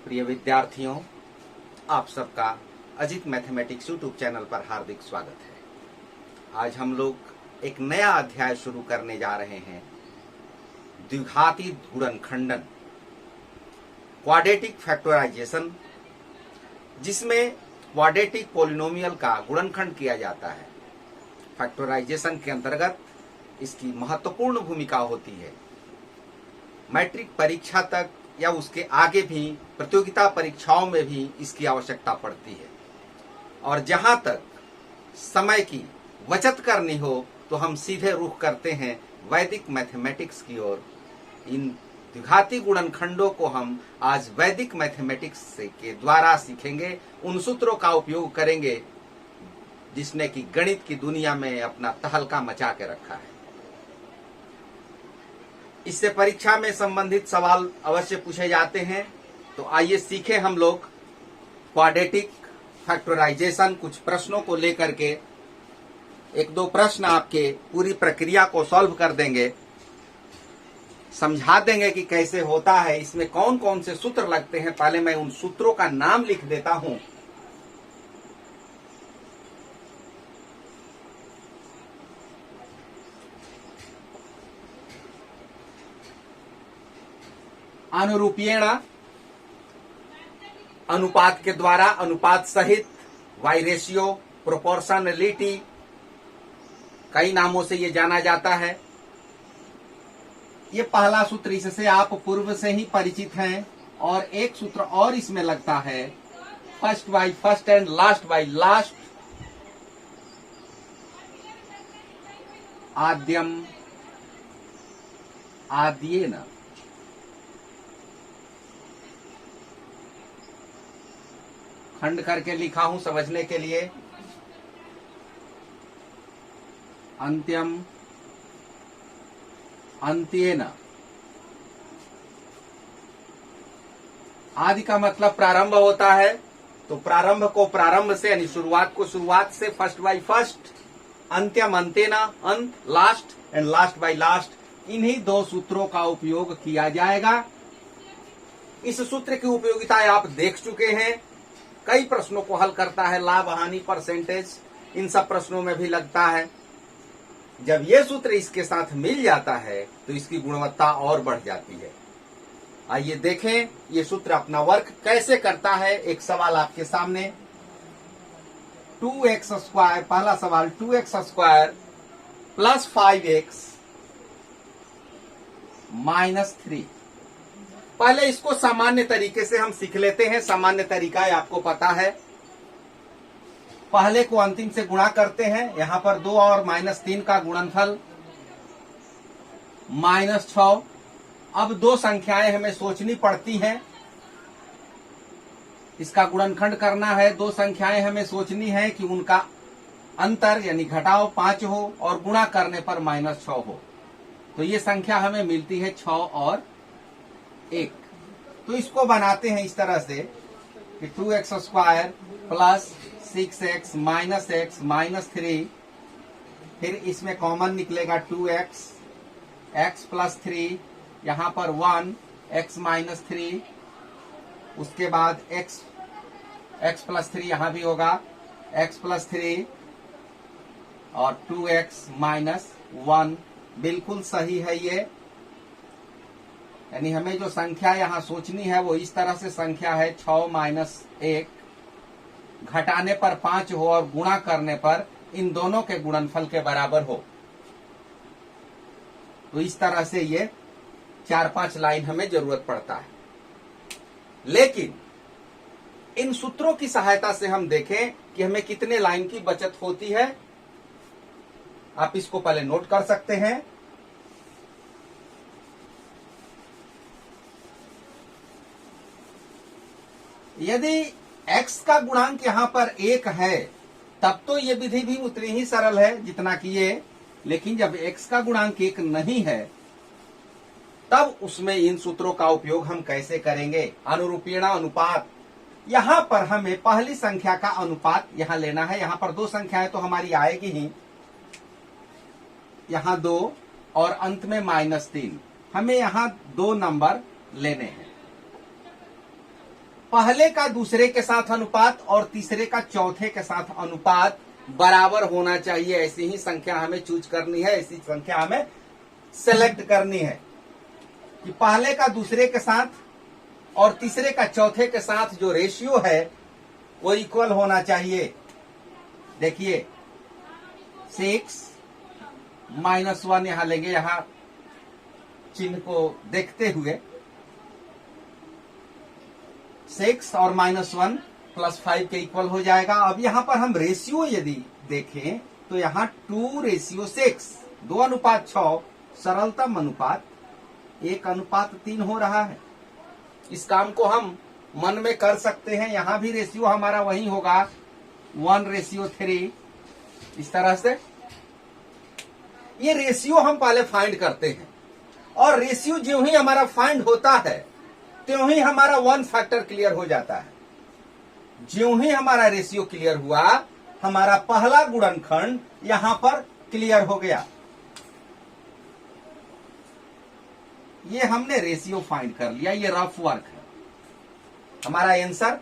प्रिय विद्यार्थियों, आप सबका अजित मैथमेटिक्स यूट्यूब चैनल पर हार्दिक स्वागत है। आज हम लोग एक नया अध्याय शुरू करने जा रहे हैं, द्विघाती गुणनखंडन, क्वाड्रेटिक फैक्टराइजेशन, जिसमें क्वाड्रेटिक पॉलिनोमियल का गुणनखंड किया जाता है। फैक्टराइजेशन के अंतर्गत इसकी महत्वपूर्ण भूमिका होती है। मैट्रिक परीक्षा तक या उसके आगे भी प्रतियोगिता परीक्षाओं में भी इसकी आवश्यकता पड़ती है। और जहां तक समय की बचत करनी हो तो हम सीधे रुख करते हैं वैदिक मैथमेटिक्स की ओर। इन द्विघाती गुणनखंडों को हम आज वैदिक मैथमेटिक्स के द्वारा सीखेंगे, उन सूत्रों का उपयोग करेंगे जिसने कि गणित की दुनिया में अपना तहलका मचा के रखा है। इससे परीक्षा में संबंधित सवाल अवश्य पूछे जाते हैं। तो आइए सीखें हम लोग क्वाड्रेटिक फैक्टराइजेशन। कुछ प्रश्नों को लेकर के एक दो प्रश्न आपके पूरी प्रक्रिया को सॉल्व कर देंगे, समझा देंगे कि कैसे होता है, इसमें कौन कौन से सूत्र लगते हैं। पहले मैं उन सूत्रों का नाम लिख देता हूं। अनुरूपीण, अनुपात के द्वारा, अनुपात सहित, वाई रेशियो, प्रोपोर्शनलिटी, कई नामों से ये जाना जाता है। ये पहला सूत्र, इससे आप पूर्व से ही परिचित हैं। और एक सूत्र और इसमें लगता है, first by first and last by last. आद्यम आद्येन। खंड करके लिखा हूं समझने के लिए। अंत्यम अंत्येन। आदि का मतलब प्रारंभ होता है, तो प्रारंभ को प्रारंभ से यानी शुरुआत को शुरुआत से, फर्स्ट बाई फर्स्ट, अंत्यम अंत्येन, अंत last and last by last. इन्हीं दो सूत्रों का उपयोग किया जाएगा। इस सूत्र की उपयोगिता आप देख चुके हैं, कई प्रश्नों को हल करता है। लाभ हानि परसेंटेज इन सब प्रश्नों में भी लगता है। जब ये सूत्र इसके साथ मिल जाता है तो इसकी गुणवत्ता और बढ़ जाती है। आइए देखें ये सूत्र अपना वर्क कैसे करता है। एक सवाल आपके सामने, 2x स्क्वायर, पहला सवाल, 2x square plus 5x minus 3। पहले इसको सामान्य तरीके से हम सीख लेते हैं। सामान्य तरीका है, आपको पता है। पहले को अंतिम से गुणा करते हैं। यहां पर 2 और -3 का गुणनफल -6। अब दो संख्याएं हमें सोचनी पड़ती हैं, इसका गुणनखंड करना है। दो संख्याएं हमें सोचनी है कि उनका अंतर यानी घटाव 5 हो और गुणा करने पर -6 हो। तो ये संख्या हमें मिलती है 6 और 1। तो इसको बनाते हैं इस तरह से कि 2x square plus 6x minus x minus 3, फिर इसमें कॉमन निकलेगा 2x, x प्लस 3, यहां पर 1, x माइनस 3, उसके बाद x प्लस 3 यहां भी होगा, x प्लस 3 और 2x माइनस 1। बिल्कुल सही है ये। यानी हमें जो संख्या यहां सोचनी है वो इस तरह से संख्या है 6 माइनस 1, घटाने पर 5 हो और गुणा करने पर इन दोनों के गुणनफल के बराबर हो। तो इस तरह से ये 4-5 लाइन हमें जरूरत पड़ता है। लेकिन इन सूत्रों की सहायता से हम देखें कि हमें कितने लाइन की बचत होती है। आप इसको पहले नोट कर सकते हैं। यदि x का गुणांक यहां पर 1 है तब तो ये विधि भी उतनी ही सरल है जितना कि ये। लेकिन जब x का गुणांक 1 नहीं है तब उसमें इन सूत्रों का उपयोग हम कैसे करेंगे। अनुरूपीण अनुपात, यहां पर हमें पहली संख्या का अनुपात यहां लेना है। यहां पर दो संख्याएं तो हमारी आएगी ही, यहाँ 2 और अंत में -3। हमें यहाँ 2 नंबर लेने हैं। पहले का दूसरे के साथ अनुपात और तीसरे का चौथे के साथ अनुपात बराबर होना चाहिए। ऐसी ही संख्या हमें चूज करनी है, ऐसी संख्या हमें सेलेक्ट करनी है कि पहले का दूसरे के साथ और तीसरे का चौथे के साथ जो रेशियो है वो इक्वल होना चाहिए। देखिए 6 -1 यहां लेंगे, यहां चिन्ह को देखते हुए 6 और -1 +5 के इक्वल हो जाएगा। अब यहां पर हम रेशियो यदि देखें तो यहां 2:6, 2:6, सरलतम अनुपात 1:3 हो रहा है। इस काम को हम मन में कर सकते हैं। यहां भी रेशियो हमारा वही होगा 1:3। इस तरह से ये रेशियो हम पहले फाइंड करते हैं और रेशियो ज्यों ही हमारा फाइंड होता है त्यों ही हमारा 1 फैक्टर क्लियर हो जाता है। ज्यों ही हमारा रेशियो क्लियर हुआ, हमारा पहला गुणनखंड यहां पर क्लियर हो गया। ये हमने रेशियो फाइंड कर लिया, ये रफ वर्क है। हमारा आंसर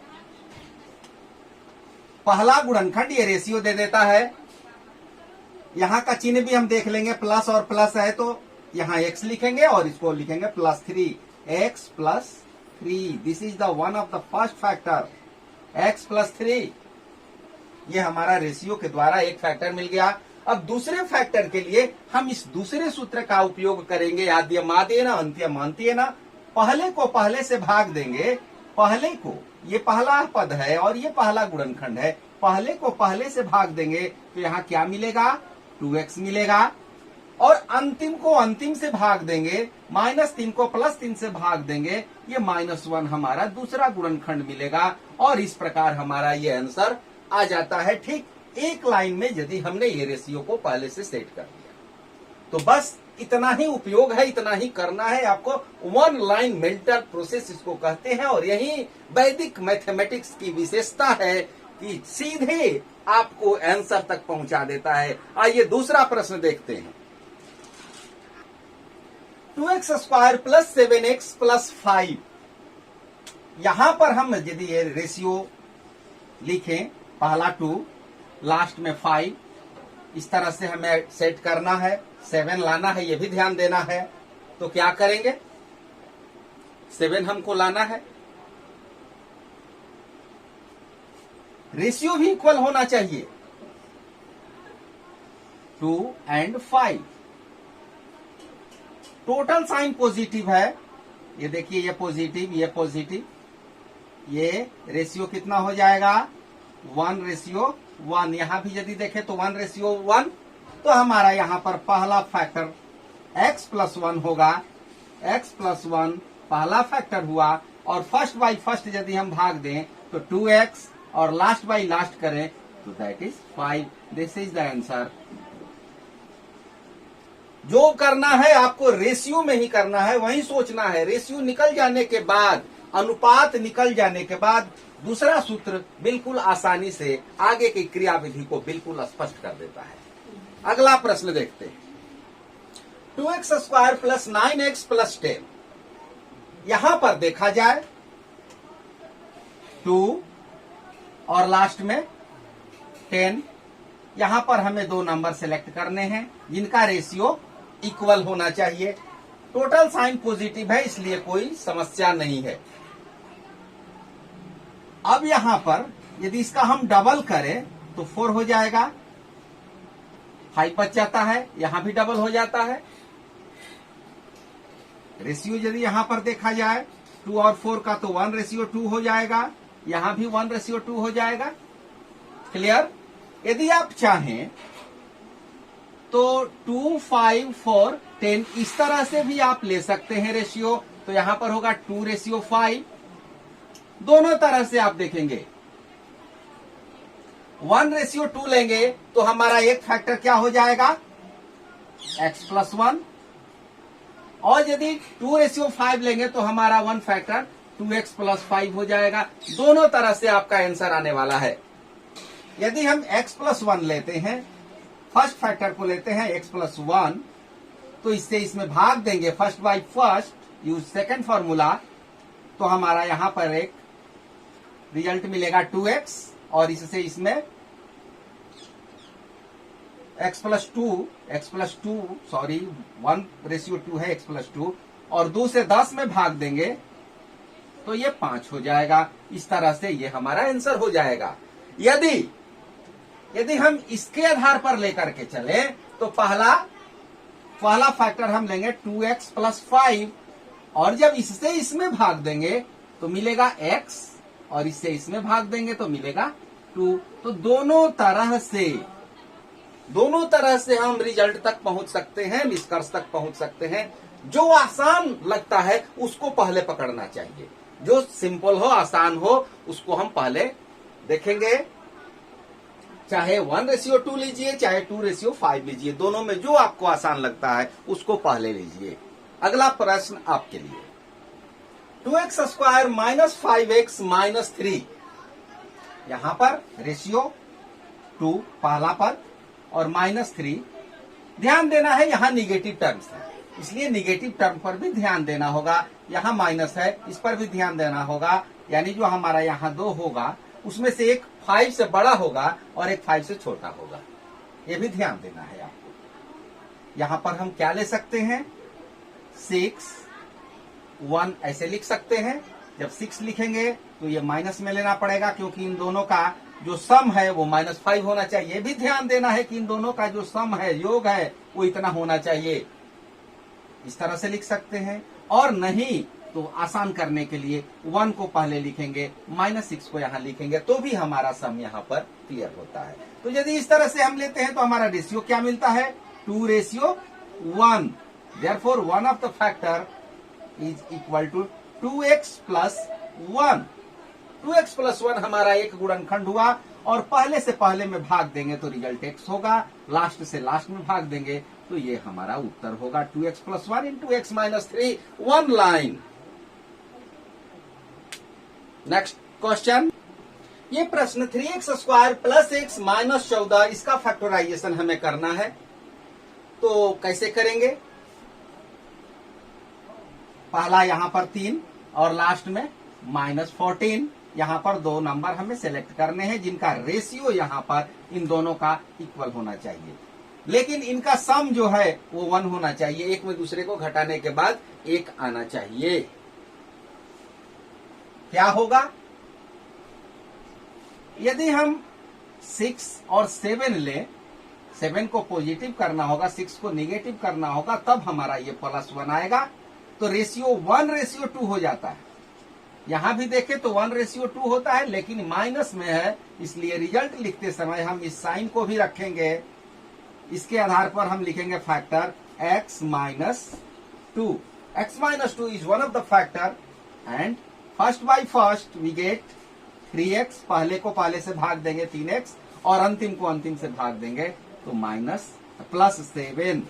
पहला गुणनखंड ये रेशियो दे देता है। यहां का चिन्ह भी हम देख लेंगे, प्लस और प्लस है तो यहां x लिखेंगे और इसको लिखेंगे +3, x +3। This is the one of the first factor, x +3। ये हमारा रेशियो के द्वारा एक फैक्टर मिल गया। अब दूसरे फैक्टर के लिए हम इस दूसरे सूत्र का उपयोग करेंगे, आद्यमादेन अंत्यमांत्येन। पहले को पहले से भाग देंगे। पहले को, ये पहला पद है और ये पहला गुणनखंड है, पहले को पहले से भाग देंगे तो यहाँ क्या मिलेगा, 2x मिलेगा। और अंतिम को अंतिम से भाग देंगे, -3 को +3 से भाग देंगे, ये -1 हमारा दूसरा गुणनखंड मिलेगा। और इस प्रकार हमारा ये आंसर आ जाता है ठीक एक लाइन में, यदि हमने ये रेशियो को पहले से सेट कर लिया। तो बस इतना ही उपयोग है, इतना ही करना है आपको। 1 लाइन मेंटल प्रोसेस इसको कहते हैं और यही वैदिक मैथमेटिक्स की विशेषता है कि सीधे आपको आंसर तक पहुंचा देता है। आइए दूसरा प्रश्न देखते हैं। 2x² + 7x + 5। यहां पर हम यदि ये रेशियो लिखें, पहला 2, लास्ट में 5, इस तरह से हमें सेट करना है। 7 लाना है, ये भी ध्यान देना है। तो क्या करेंगे, 7 हमको लाना है। रेशियो भी इक्वल होना चाहिए, 2 और 5। टोटल साइन पॉजिटिव है, ये देखिए, ये पॉजिटिव, ये पॉजिटिव। ये रेशियो कितना हो जाएगा, 1:1। यहां भी यदि देखें तो 1:1। तो हमारा यहां पर पहला फैक्टर x +1 होगा। x +1 पहला फैक्टर हुआ और फर्स्ट बाई फर्स्ट यदि हम भाग दें तो 2x और लास्ट बाई लास्ट करें तो that is 5। This is the answer. जो करना है आपको रेशियो में ही करना है, वही सोचना है। रेशियो निकल जाने के बाद, अनुपात निकल जाने के बाद दूसरा सूत्र बिल्कुल आसानी से आगे की क्रियाविधि को बिल्कुल स्पष्ट कर देता है। अगला प्रश्न देखते हैं। 2x² + 9x + 10। यहां पर देखा जाए 2 और लास्ट में 10। यहां पर हमें 2 नंबर सेलेक्ट करने हैं जिनका रेशियो इक्वल होना चाहिए। टोटल साइन पॉजिटिव है, इसलिए कोई समस्या नहीं है। अब यहां पर यदि इसका हम डबल करें तो 4 हो जाएगा, 5 बच जाता है, यहां भी डबल हो जाता है। रेशियो यदि यहां पर देखा जाए 2 और 4 का तो 1:2 हो जाएगा, यहां भी 1:2 हो जाएगा। क्लियर। यदि आप चाहें तो 2, 5, 4, 10 इस तरह से भी आप ले सकते हैं रेशियो। तो यहां पर होगा 2:5। दोनों तरह से आप देखेंगे। 1:2 लेंगे तो हमारा एक फैक्टर क्या हो जाएगा, x +1। और यदि 2:5 लेंगे तो हमारा 1 फैक्टर 2x + 5 हो जाएगा। दोनों तरह से आपका आंसर आने वाला है। यदि हम x +1 लेते हैं फर्स्ट फैक्टर को लेते हैं x प्लस 1, तो इससे इसमें भाग देंगे first by first, use second formula, तो हमारा यहां पर एक रिजल्ट मिलेगा 2x, और इससे इसमें x प्लस टू सॉरी 1:2 है x प्लस 2, और 2 से 10 में भाग देंगे तो ये 5 हो जाएगा। इस तरह से ये हमारा आंसर हो जाएगा। यदि हम इसके आधार पर लेकर के चले तो पहला फैक्टर हम लेंगे 2x प्लस 5, और जब इससे इसमें भाग देंगे तो मिलेगा x, और इससे इसमें भाग देंगे तो मिलेगा 2। तो दोनों तरह से हम रिजल्ट तक पहुंच सकते हैं, निष्कर्ष तक पहुंच सकते हैं। जो आसान लगता है उसको पहले पकड़ना चाहिए, जो सिंपल हो, आसान हो, उसको हम पहले देखेंगे। चाहे 1:2 लीजिए, चाहे 2:5 लीजिए, दोनों में जो आपको आसान लगता है उसको पहले लीजिए। अगला प्रश्न आपके लिए, 2x square minus 5x minus 3, यहां पर रेशियो 2 पहला पद और -3। ध्यान देना है यहां निगेटिव टर्म्स है, इसलिए निगेटिव टर्म पर भी ध्यान देना होगा। यहां माइनस है, इस पर भी ध्यान देना होगा। यानी जो हमारा यहां 2 होगा उसमें से एक 5 से बड़ा होगा और एक 5 से छोटा होगा, ये भी ध्यान देना है आपको। यहां पर हम क्या ले सकते हैं, 6 1 ऐसे लिख सकते हैं। जब 6 लिखेंगे तो ये माइनस में लेना पड़ेगा, क्योंकि इन दोनों का जो सम है वो -5 होना चाहिए। भी ध्यान देना है कि इन दोनों का जो सम है, योग है, वो इतना होना चाहिए। इस तरह से लिख सकते हैं, और नहीं तो आसान करने के लिए 1 को पहले लिखेंगे, -6 को यहां लिखेंगे, तो भी हमारा सम यहां पर क्लियर होता है। तो यदि इस तरह से हम लेते हैं तो हमारा रेशियो क्या मिलता है, 2:1। Therefore one of the factor is equal to 2x plus 1। 2x plus 1 हमारा एक गुणनखंड हुआ, और पहले से पहले में भाग देंगे तो रिजल्ट x होगा, लास्ट से लास्ट में भाग देंगे तो ये हमारा उत्तर होगा 2x plus 1 into x minus 3, 1 line. Next question, ये प्रश्न 3x square plus x minus 14, इसका फैक्टराइजेशन हमें करना है। तो कैसे करेंगे, पहला यहां पर 3 और लास्ट में -14, यहां पर 2 नंबर हमें सेलेक्ट करने हैं जिनका रेशियो यहां पर इन दोनों का इक्वल होना चाहिए, लेकिन इनका सम जो है वो 1 होना चाहिए। एक में दूसरे को घटाने के बाद 1 आना चाहिए। क्या होगा, यदि हम 6 और 7 ले, 7 को पॉजिटिव करना होगा, 6 को निगेटिव करना होगा, तब हमारा ये +1 आएगा। तो रेशियो 1:2 हो जाता है। यहां भी देखें तो 1:2 होता है, लेकिन माइनस में है, इसलिए रिजल्ट लिखते समय हम इस साइन को भी रखेंगे। इसके आधार पर हम लिखेंगे factor x minus 2। x minus 2 is one of the factor, and first by first we get 3x, पहले को पहले से भाग देंगे 3x, और अंतिम को अंतिम से भाग देंगे तो +7,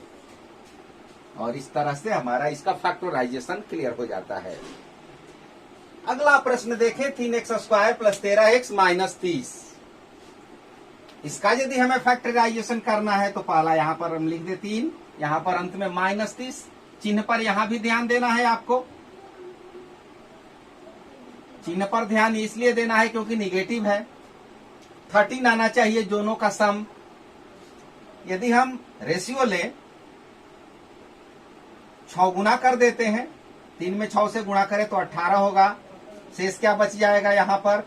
और इस तरह से हमारा इसका फैक्टराइजेशन क्लियर हो जाता है। अगला प्रश्न देखें, 3x square plus 13x minus 30, इसका यदि हमें फैक्टराइजेशन करना है तो पहला यहां पर हम लिख दे 3, यहां पर अंत में -30, चिन्ह पर यहां भी ध्यान देना है आपको। चिन्ह पर ध्यान इसलिए देना है क्योंकि निगेटिव है। 13 आना चाहिए दोनों का सम। यदि हम रेशियो ले, 6 गुना कर देते हैं, 3 में 6 से गुणा करें तो 18 होगा। शेष क्या बच जाएगा, यहाँ पर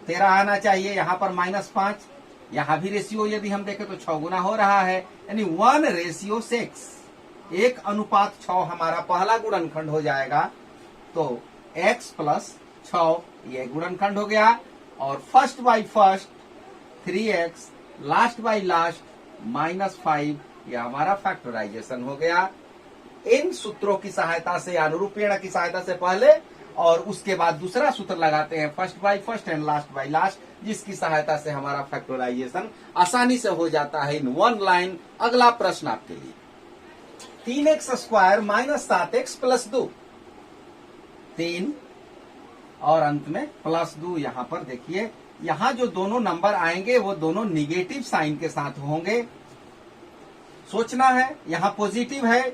13 आना चाहिए, यहाँ पर -5। यहां भी रेशियो यदि हम देखें तो 6 गुना हो रहा है, यानी 1:6, 1:6 हमारा पहला गुणनखंड हो जाएगा। तो x प्लस 6 ये गुणनखंड हो गया, और first by first 3x, last by last -5, यह हमारा फैक्टराइजेशन हो गया। इन सूत्रों की सहायता से, अनुरूपीण की सहायता से पहले, और उसके बाद दूसरा सूत्र लगाते हैं first by first and last by last, जिसकी सहायता से हमारा फैक्टराइजेशन आसानी से हो जाता है इन 1 लाइन। अगला प्रश्न आपके लिए, 3x square minus 7x plus 2, 3 और अंत में +2। यहां पर देखिए, यहां जो दोनों नंबर आएंगे वो दोनों निगेटिव साइन के साथ होंगे। सोचना है, यहाँ पॉजिटिव है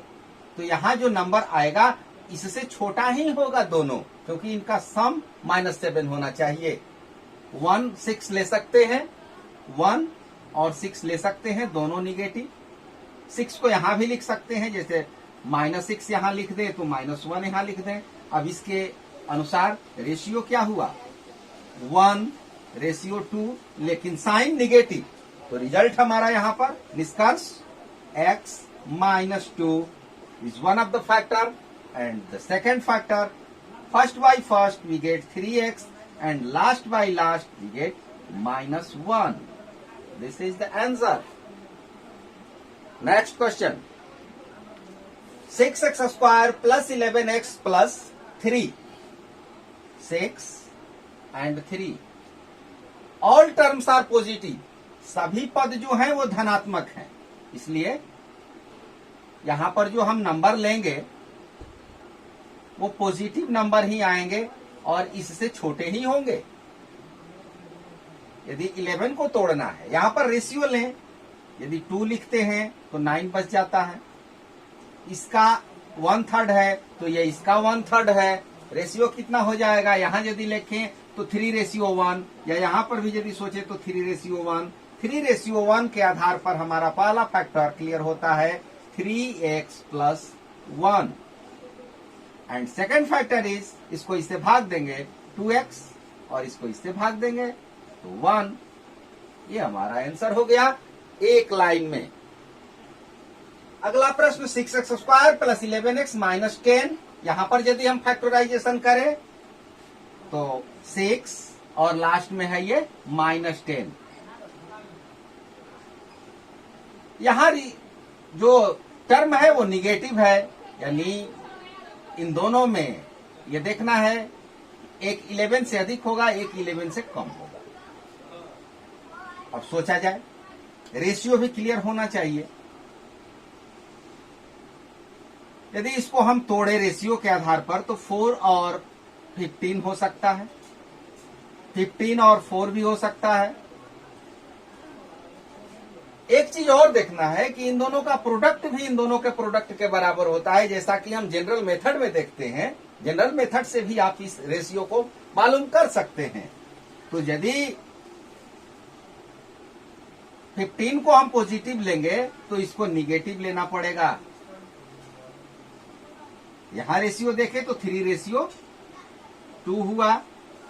तो यहाँ जो नंबर आएगा इससे छोटा ही होगा दोनों, क्योंकि इनका सम -7 होना चाहिए। 1 6 ले सकते हैं, 1 और 6 ले सकते हैं, दोनों निगेटिव। 6 को यहां भी लिख सकते हैं, जैसे -6 यहां लिख दे तो -1 यहां लिख दें। अब इसके अनुसार रेशियो क्या हुआ, 1:2, लेकिन साइन निगेटिव, तो रिजल्ट हमारा यहां पर निष्कर्ष x -2 is one of the factor, and the second factor, first by first we get 3x and last by last we get -1. This is the answer. Next question. 6x square plus 11x plus 3. 6 and 3. All terms are positive. सभी पद जो हैं वो धनात्मक हैं, इसलिए यहां पर जो हम नंबर लेंगे वो पॉजिटिव नंबर ही आएंगे और इससे छोटे ही होंगे। यदि 11 को तोड़ना है, यहां पर रेशियो लें, यदि 2 लिखते हैं तो 9 बच जाता है। इसका 1/3 है तो ये इसका 1/3 है। रेशियो कितना हो जाएगा, यहां यदि लिखें तो 3:1, या यहां पर भी यदि सोचे तो 3:1। 3:1 के आधार पर हमारा पहला फैक्टर क्लियर होता है 3x + 1, and second factor is, इसको इससे भाग देंगे 2x और इसको इससे भाग देंगे तो 1। ये हमारा आंसर हो गया एक लाइन में। अगला प्रश्न 6x square plus 11x minus 10, यहां पर यदि हम फैक्टराइजेशन करें तो 6 और लास्ट में है ये -10। यहां जो टर्म है वो निगेटिव है, यानी इन दोनों में ये देखना है एक 11 से अधिक होगा, एक 11 से कम होगा। अब सोचा जाए, रेशियो भी क्लियर होना चाहिए। यदि इसको हम तोड़े रेशियो के आधार पर तो 4 और 15 हो सकता है, 15 और 4 भी हो सकता है। एक चीज और देखना है कि इन दोनों का प्रोडक्ट भी इन दोनों के प्रोडक्ट के बराबर होता है, जैसा कि हम जनरल मेथड में देखते हैं। जनरल मेथड से भी आप इस रेशियो को मालूम कर सकते हैं। तो यदि 15 को हम पॉजिटिव लेंगे तो इसको निगेटिव लेना पड़ेगा। यहां रेशियो देखें तो 3:2 हुआ।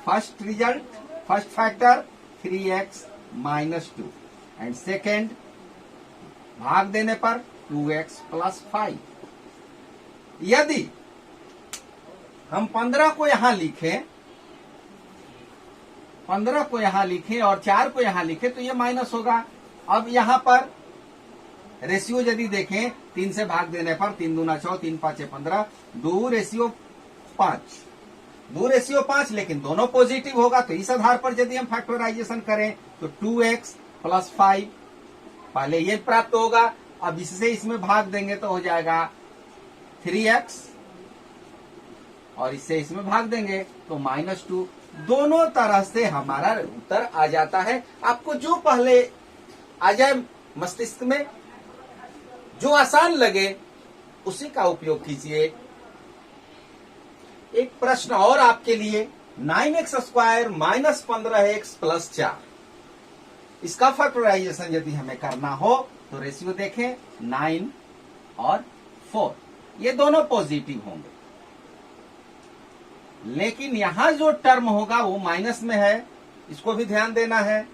First result, first factor 3x - 2, and second भाग देने पर 2x + 5। यदि हम 15 को यहां लिखें, 15 को यहां लिखें और 4 को यहां लिखें तो ये माइनस होगा। अब यहां पर रेशियो यदि देखें, 3 से भाग देने पर 3 दूना 6, 3 5 15, 2:5, 2:5, लेकिन दोनों पॉजिटिव होगा। तो इस आधार पर यदि हम फैक्टराइजेशन करें तो 2x + 5 पहले ये प्राप्त होगा। अब इससे इसमें भाग देंगे तो हो जाएगा 3x और इससे इसमें भाग देंगे तो -2। दोनों तरह से हमारा उत्तर आ जाता है। आपको जो पहले आ जाए मस्तिष्क में, जो आसान लगे उसी का उपयोग कीजिए। एक प्रश्न और आपके लिए, 9x स्क्वायर - 15x + 4, इसका फैक्टराइजेशन यदि हमें करना हो तो रेशियो देखें 9 और 4, ये दोनों पॉजिटिव होंगे, लेकिन यहां जो टर्म होगा वो माइनस में है, इसको भी ध्यान देना है।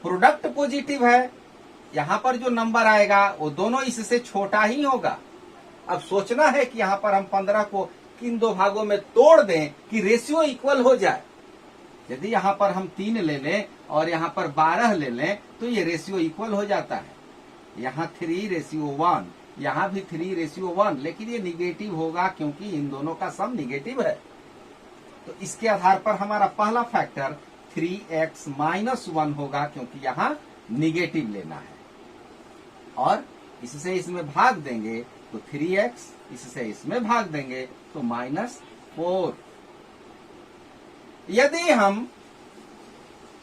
प्रोडक्ट पॉजिटिव है, यहां पर जो नंबर आएगा वो दोनों इससे छोटा ही होगा। अब सोचना है कि यहां पर हम 15 को किन दो भागों में तोड़ दें कि रेशियो इक्वल हो जाए। यदि यहां पर हम 3 ले लें और यहां पर 12 ले लें तो ये रेशियो इक्वल हो जाता है। यहां 3:1, यहां भी 3:1, लेकिन ये निगेटिव होगा क्योंकि इन दोनों का सम निगेटिव है। तो इसके आधार पर हमारा पहला फैक्टर 3x - 1 होगा, क्योंकि यहां निगेटिव लेना है। और इससे इसमें भाग देंगे तो 3x, इससे इसमें भाग देंगे तो -4। यदि हम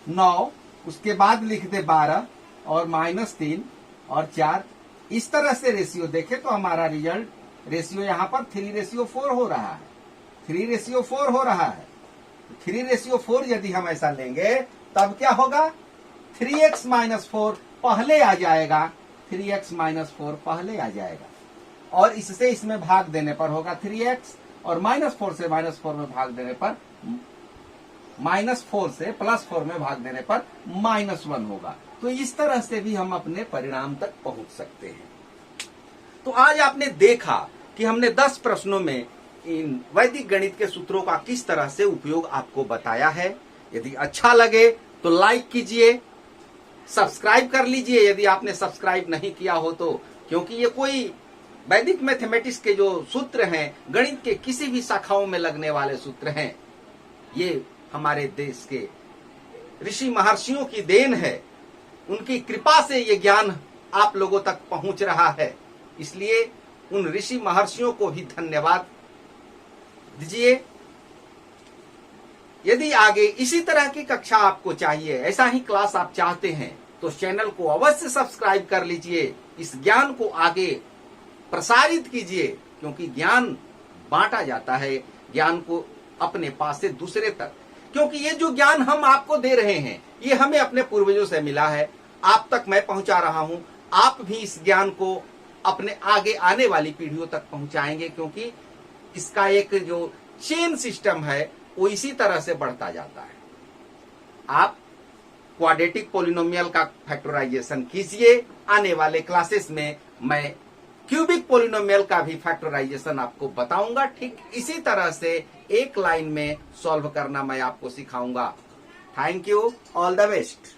9 उसके बाद लिख दे 12 और -3 और 4। इस तरह से रेशियो देखें तो हमारा रिजल्ट रेशियो यहां पर 3:4 हो रहा है। 3:4 हो रहा है। 3:4 यदि हम ऐसा लेंगे तब क्या होगा, 3x - 4 पहले आ जाएगा। 3x - 4 पहले आ जाएगा और इससे इसमें भाग देने पर होगा 3x और -4 से -4 में भाग देने पर -4 से +4 में भाग देने पर -1 होगा। तो इस तरह से भी हम अपने परिणाम तक पहुंच सकते हैं। तो आज आपने देखा कि हमने 10 प्रश्नों में इन वैदिक गणित के सूत्रों का किस तरह से उपयोग आपको बताया है। यदि अच्छा लगे तो लाइक कीजिए, सब्सक्राइब कर लीजिए यदि आपने सब्सक्राइब नहीं किया हो तो, क्योंकि ये कोई वैदिक मैथमेटिक्स के जो सूत्र हैं, गणित के किसी भी शाखाओं में लगने वाले सूत्र हैं, ये हमारे देश के ऋषि महर्षियों की देन है। उनकी कृपा से ये ज्ञान आप लोगों तक पहुंच रहा है। इसलिए उन ऋषि महर्षियों को भी धन्यवाद दीजिए। यदि आगे इसी तरह की कक्षा आपको चाहिए, ऐसा ही क्लास आप चाहते हैं, तो चैनल को अवश्य सब्सक्राइब कर लीजिए। इस ज्ञान को आगे प्रसारित कीजिए, क्योंकि ज्ञान बांटा जाता है, ज्ञान को अपने पास से दूसरे तक, क्योंकि ये जो ज्ञान हम आपको दे रहे हैं ये हमें अपने पूर्वजों से मिला है, आप तक मैं पहुंचा रहा हूं। आप भी इस ज्ञान को अपने आगे आने वाली पीढ़ियों तक पहुंचाएंगे, क्योंकि इसका एक जो चेन सिस्टम है वो इसी तरह से बढ़ता जाता है। आप क्वाड्रेटिक पॉलिनोमियल का फैक्टराइजेशन कीजिए। आने वाले क्लासेस में मैं क्यूबिक पॉलिनोमियल का भी फैक्टराइजेशन आपको बताऊंगा। ठीक इसी तरह से एक लाइन में सॉल्व करना मैं आपको सिखाऊंगा। Thank you, all the best.